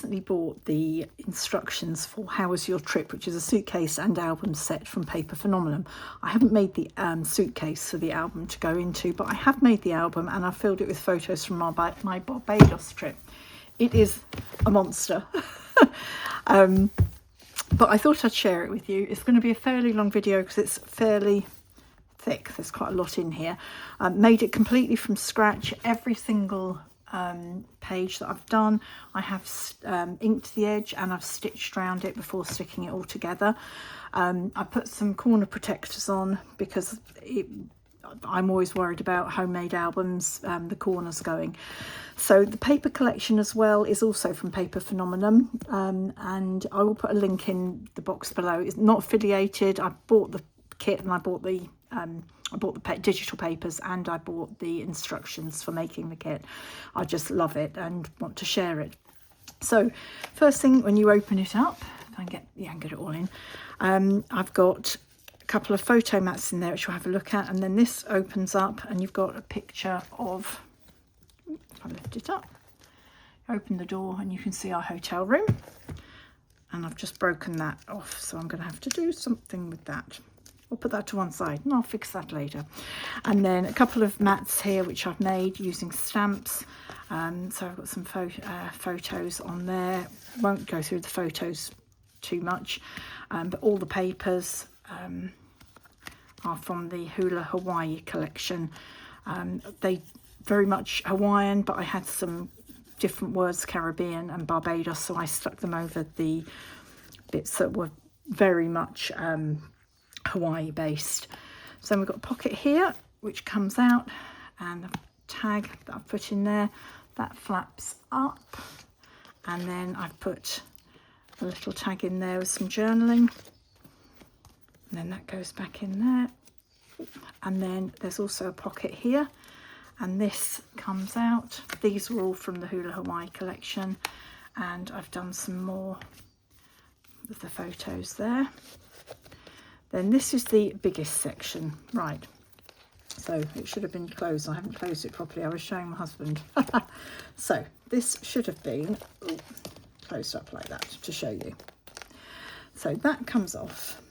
recently bought the instructions for How Was Your Trip, which is a suitcase and album set from Paper Phenomenon. I haven't made the suitcase for the album to go into, but I have made the album and I filled it with photos from my Barbados trip. It is a monster. But I thought I'd share it with you. It's going to be a fairly long video because it's fairly thick. There's quite a lot in here. Made it completely from scratch. Every single page that I've done, I have inked the edge and I've stitched around it before sticking it all together. I put some corner protectors on because I'm always worried about homemade albums, the corners going. So the paper collection as well is also from Paper Phenomenon, and I will put a link in the box below. It's not affiliated. I bought the kit and I bought the digital papers and I bought the instructions for making the kit. I just love it and want to share it. So first thing, when you open it up, if I can get it all in, I've got a couple of photo mats in there which we'll have a look at, and then this opens up and you've got a picture of, if I lift it up, open the door and you can see our hotel room, and I've just broken that off, so I'm going to have to do something with that. I'll put that to one side and I'll fix that later. And then a couple of mats here which I've made using stamps. So I've got some photos on there. Won't go through the photos too much, but all the papers are from the Hula Hawaii collection. They very much Hawaiian, but I had some different words, Caribbean and Barbados, so I stuck them over the bits that were very much Hawaii based. So then we've got a pocket here which comes out, and a tag that I've put in there that flaps up, and then I've put a little tag in there with some journaling, and then that goes back in there. And then there's also a pocket here, and this comes out. These were all from the Hula Hawaii collection, and I've done some more of the photos there. Then this is the biggest section, right? So it should have been closed. I haven't closed it properly. I was showing my husband. So this should have been closed up like that to show you. So that comes off,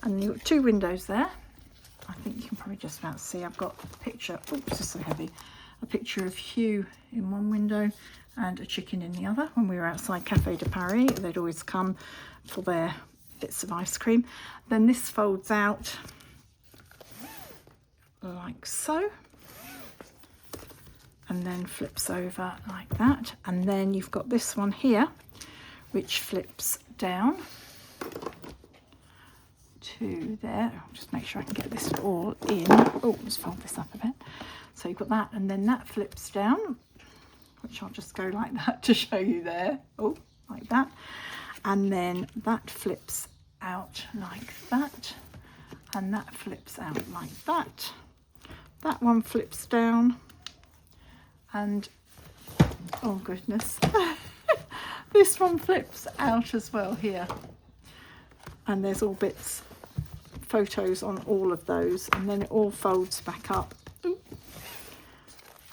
and you've got two windows there. I think you can probably just about see. I've got a picture. Oh, this is so heavy. A picture of Hugh in one window and a chicken in the other. When we were outside Café de Paris, they'd always come for their bits of ice cream. Then this folds out like so, and then flips over like that, and then you've got this one here which flips down to there. I'll just make sure I can get this all in. Oh, let's fold this up a bit. So you've got that, and then that flips down, which I'll just go like that to show you there. Oh, like that. And then that flips out like that, and that flips out like that. That one flips down, and oh goodness, this one flips out as well here. And there's all bits, photos on all of those, and then it all folds back up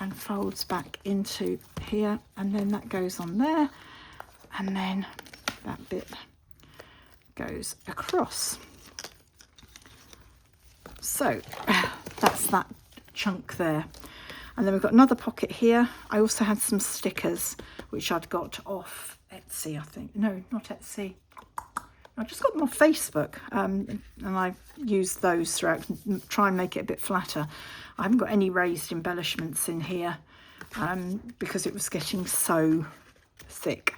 and folds back into here, and then that goes on there, and then that bit goes across. So that's that chunk there. And then we've got another pocket here. I also had some stickers which I'd got off Etsy, I think. No, not Etsy. I just got them off Facebook, and I've used those throughout, try and make it a bit flatter. I haven't got any raised embellishments in here because it was getting so thick.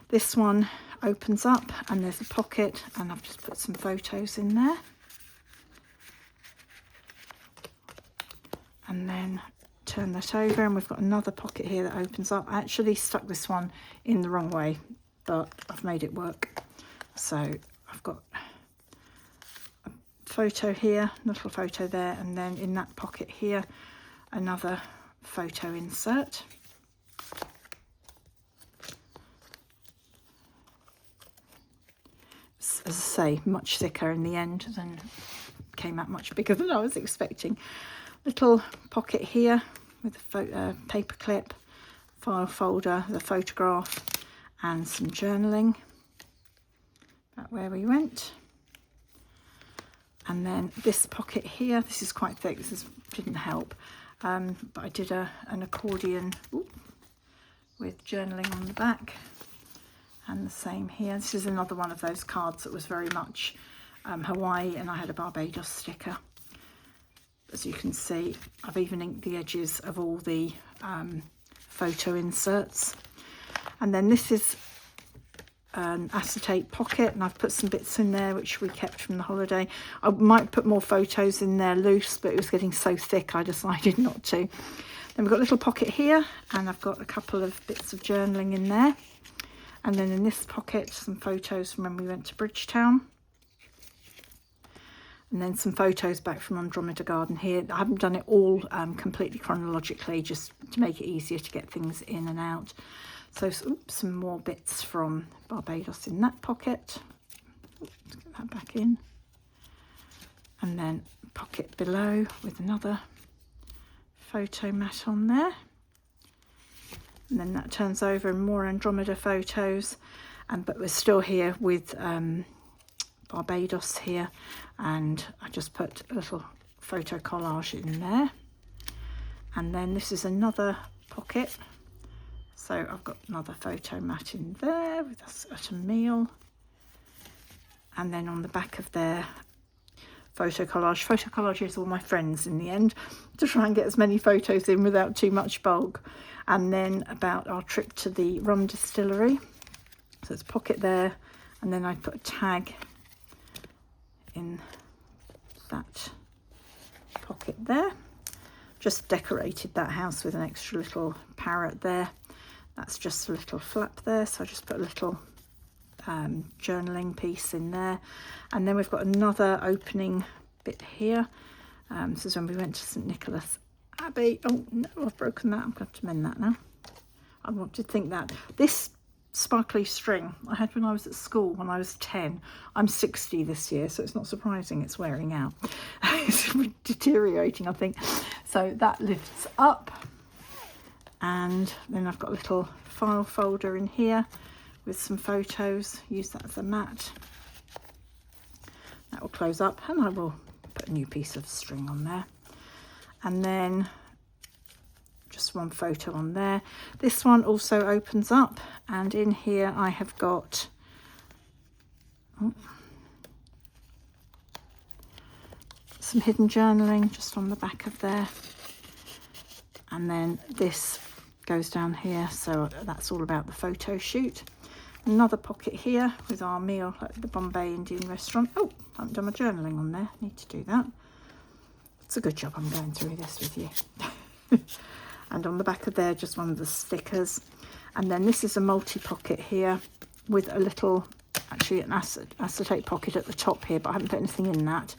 This one opens up and there's a pocket, and I've just put some photos in there. And then turn that over, and we've got another pocket here that opens up. I actually stuck this one in the wrong way, but I've made it work. So I've got a photo here, a little photo there, and then in that pocket here, another photo insert. As I say, much thicker in the end, than came out much bigger than I was expecting. Little pocket here with a paper clip, file folder, the photograph and some journaling about where we went. And then this pocket here, this is quite thick, didn't help, but I did an accordion with journaling on the back, and the same here. This is another one of those cards that was very much Hawaii, and I had a Barbados sticker. As you can see, I've even inked the edges of all the photo inserts. And then this is an acetate pocket, and I've put some bits in there which we kept from the holiday. I might put more photos in there loose, but it was getting so thick I decided not to. Then we've got a little pocket here, and I've got a couple of bits of journaling in there. And then in this pocket, some photos from when we went to Bridgetown. And then some photos back from Andromeda Garden here. I haven't done it all completely chronologically, just to make it easier to get things in and out. So some more bits from Barbados in that pocket. Let's get that back in. And then pocket below with another photo mat on there. And then that turns over and more Andromeda photos. But we're still here with Barbados here, and I just put a little photo collage in there. And then this is another pocket, so I've got another photo mat in there with us at a meal. And then on the back of there, photo collages all my friends in the end, to try and get as many photos in without too much bulk. And then about our trip to the rum distillery, so it's a pocket there, and then I put a tag in that pocket there. Just decorated that house with an extra little parrot there. That's just a little flap there, so I just put a little journaling piece in there. And then we've got another opening bit here. This is when we went to St Nicholas Abbey. Oh no, I've broken that. I'm going to have to mend that now. I want to think that this sparkly string I had when I was at school when I was 10. I'm 60 this year, so it's not surprising it's wearing out. It's deteriorating, I think. So that lifts up, and then I've got a little file folder in here with some photos. Use that as a mat. That will close up, and I will put a new piece of string on there. And then just one photo on there. This one also opens up, and in here I have got some hidden journaling just on the back of there. And then this goes down here, so that's all about the photo shoot. Another pocket here with our meal at the Bombay Indian restaurant. Oh, I haven't done my journaling on there. Need to do that. It's a good job I'm going through this with you. And on the back of there, just one of the stickers. And then this is a multi-pocket here with a little, actually an acetate pocket at the top here, but I haven't put anything in that.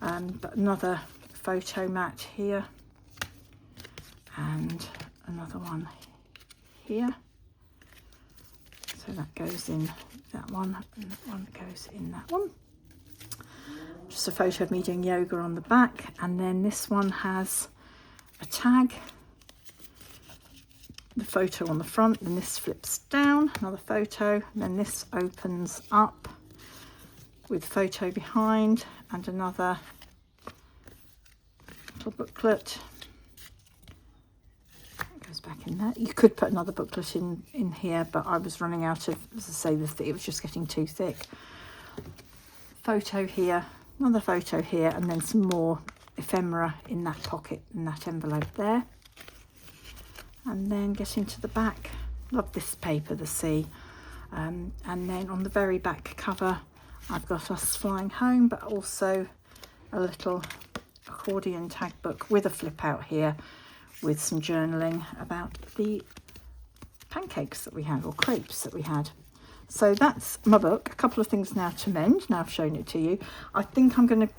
But another photo mat here, and another one here. So that goes in that one, and that one goes in that one. Just a photo of me doing yoga on the back. And then this one has a tag, the photo on the front, and this flips down, another photo, and then this opens up with photo behind, and another little booklet. It goes back in there. You could put another booklet in here, but I was running out of, as I say, it was just getting too thick. Photo here, another photo here, and then some more ephemera in that pocket, in that envelope there. And then get into the back. Love this paper, the sea. And then on the very back cover, I've got us flying home, but also a little accordion tag book with a flip out here with some journaling about the pancakes that we had, or crepes that we had. So that's my book. A couple of things now to mend. Now I've shown it to you. I think I'm going to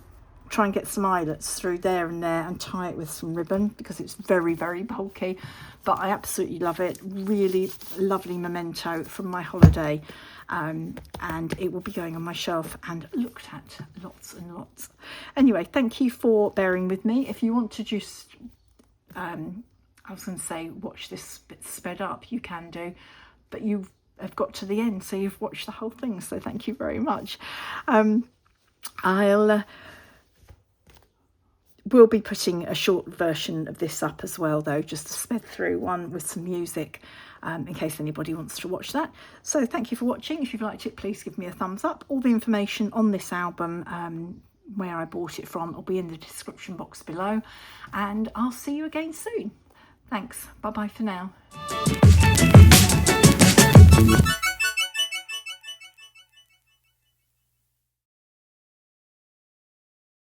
try and get some eyelets through there and there and tie it with some ribbon, because it's very, very bulky, but I absolutely love it. Really lovely memento from my holiday, and it will be going on my shelf and looked at lots and lots. Anyway, thank you for bearing with me. If you want to just I was going to say watch this bit sped up, you can do, but you have got to the end, so you've watched the whole thing, so thank you very much. We'll be putting a short version of this up as well, though, just a sped through one with some music, in case anybody wants to watch that. So thank you for watching. If you've liked it, please give me a thumbs up. All the information on this album, where I bought it from, will be in the description box below, and I'll see you again soon. Thanks. Bye bye for now.